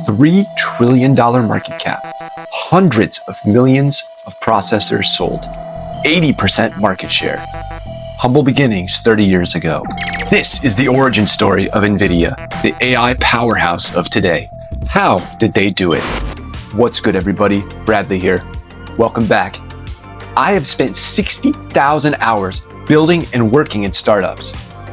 $3 trillion market cap, hundreds of millions of processors sold, 80% market share. Humble beginnings 30 years ago. This is the origin story of Nvidia, the AI powerhouse of today. How did they do it? What's good, everybody? Bradley here. Welcome back. I have spent 60,000 hours building and working in startups.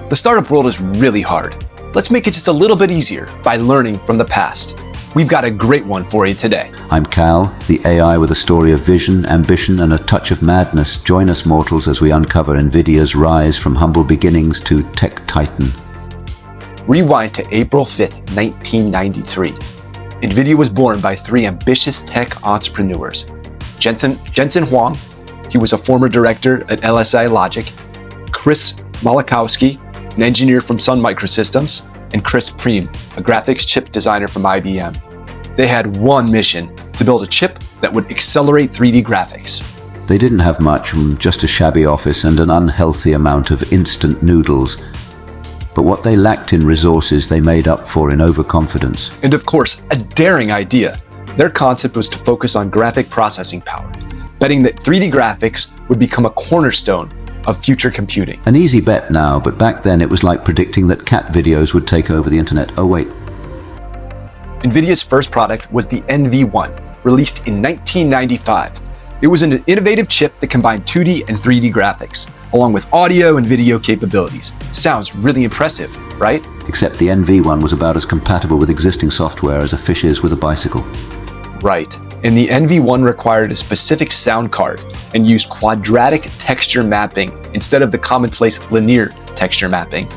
The startup world is really hard. Let's make it just a little bit easier by learning from the past. We've got a great one for you today. I'm Cal, the AI with a story of vision, ambition, and a touch of madness. Join us mortals as we uncover Nvidia's rise from humble beginnings to tech titan. Rewind to April 5th, 1993. Nvidia was born by three ambitious tech entrepreneurs. Jensen Huang, he was a former director at LSI Logic, Chris Malachowski, an engineer from Sun Microsystems, and Chris Preem, a graphics chip designer from IBM. They had one mission: to build a chip that would accelerate 3D graphics. They didn't have much, just a shabby office and an unhealthy amount of instant noodles. But what they lacked in resources, they made up for in overconfidence. And of course, a daring idea. Their concept was to focus on graphic processing power, betting that 3D graphics would become a cornerstone of future computing. An easy bet now, but back then it was like predicting that cat videos would take over the internet. Oh wait. Nvidia's first product was the NV1, released in 1995. It was an innovative chip that combined 2D and 3D graphics, along with audio and video capabilities. Sounds really impressive, right? Except the NV1 was about as compatible with existing software as a fish is with a bicycle. Right. And the NV1 required a specific sound card and used quadratic texture mapping instead of the commonplace linear texture mapping.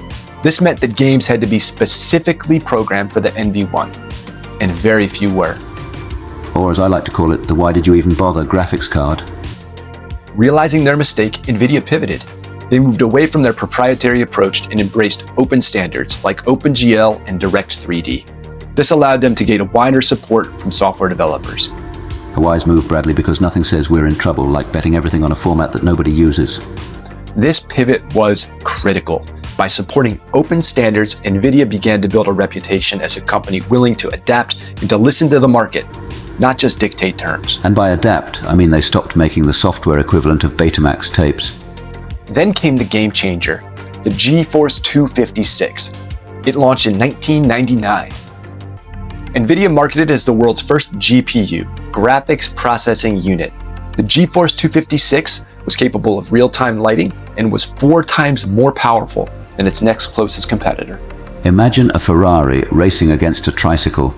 This meant that games had to be specifically programmed for the NV1, and very few were. Or as I like to call it, the why did you even bother graphics card. Realizing their mistake, Nvidia pivoted. They moved away from their proprietary approach and embraced open standards like OpenGL and Direct3D. This allowed them to gain a wider support from software developers. A wise move, Bradley, because nothing says we're in trouble like betting everything on a format that nobody uses. This pivot was critical. By supporting open standards, Nvidia began to build a reputation as a company willing to adapt and to listen to the market, not just dictate terms. And by adapt, I mean they stopped making the software equivalent of Betamax tapes. Then came the game changer, the GeForce 256. It launched in 1999. Nvidia marketed it as the world's first GPU, graphics processing unit. The GeForce 256 was capable of real-time lighting and was 4 times more powerful than its next closest competitor. Imagine a Ferrari racing against a tricycle.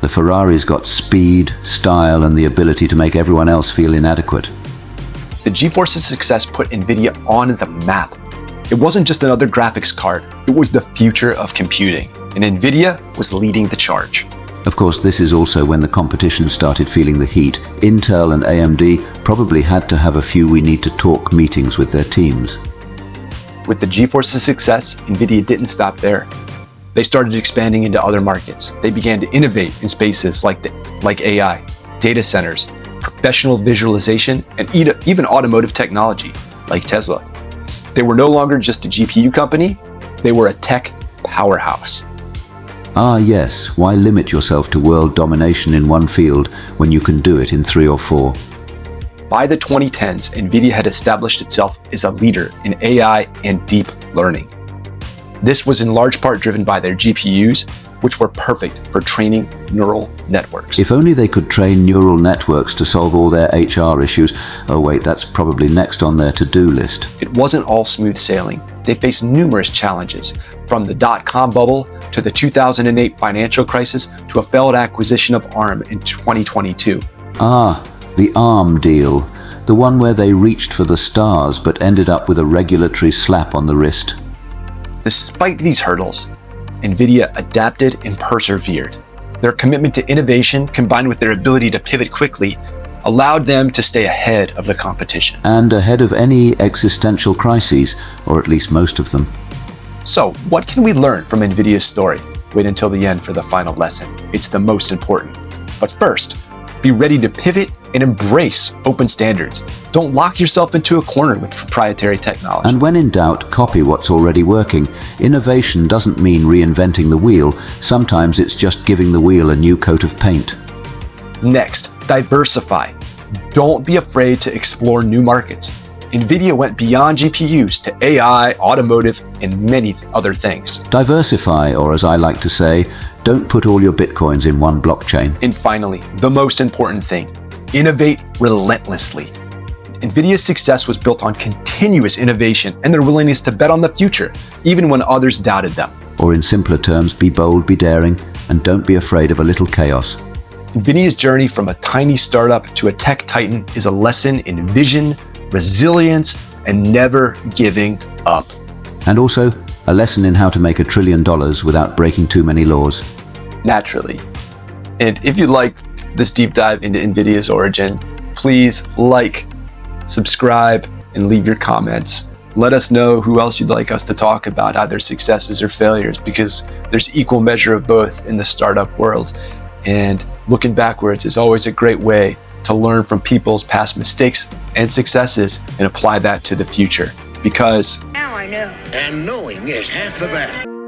The Ferrari's got speed, style, and the ability to make everyone else feel inadequate. The GeForce's success put Nvidia on the map. It wasn't just another graphics card, it was the future of computing, and Nvidia was leading the charge. Of course, this is also when the competition started feeling the heat. Intel and AMD probably had to have a few we need to talk meetings with their teams. With the GeForce's success, Nvidia didn't stop there. They started expanding into other markets. They began to innovate in spaces like AI, data centers, professional visualization, and even automotive technology, like Tesla. They were no longer just a GPU company, they were a tech powerhouse. Ah yes, why limit yourself to world domination in one field when you can do it in 3 or 4? By the 2010s, Nvidia had established itself as a leader in AI and deep learning. This was in large part driven by their GPUs, which were perfect for training neural networks. If only they could train neural networks to solve all their HR issues. Oh wait, that's probably next on their to-do list. It wasn't all smooth sailing. They faced numerous challenges, from the dot-com bubble to the 2008 financial crisis to a failed acquisition of ARM in 2022. Ah, the ARM deal. The one where they reached for the stars but ended up with a regulatory slap on the wrist. Despite these hurdles, Nvidia adapted and persevered. Their commitment to innovation, combined with their ability to pivot quickly, allowed them to stay ahead of the competition. And ahead of any existential crises, or at least most of them. So, what can we learn from Nvidia's story? Wait until the end for the final lesson. It's the most important. But first, Be ready to pivot and embrace open standards. Don't lock yourself into a corner with proprietary technology. And when in doubt, copy what's already working. Innovation doesn't mean reinventing the wheel. Sometimes it's just giving the wheel a new coat of paint. Next, diversify. Don't be afraid to explore new markets. Nvidia went beyond GPUs to AI, automotive, and many other things. Diversify, or as I like to say, don't put all your bitcoins in one blockchain. And finally, the most important thing, innovate relentlessly. Nvidia's success was built on continuous innovation and their willingness to bet on the future, even when others doubted them. Or in simpler terms, be bold, be daring, and don't be afraid of a little chaos. Nvidia's journey from a tiny startup to a tech titan is a lesson in vision, resilience, and never giving up. And also, a lesson in how to make $1 trillion without breaking too many laws. Naturally. And if you liked this deep dive into Nvidia's origin, please like, subscribe, and leave your comments. Let us know who else you'd like us to talk about, either successes or failures, because there's equal measure of both in the startup world. And looking backwards is always a great way to learn from people's past mistakes and successes and apply that to the future. Because now I know. And knowing is half the battle.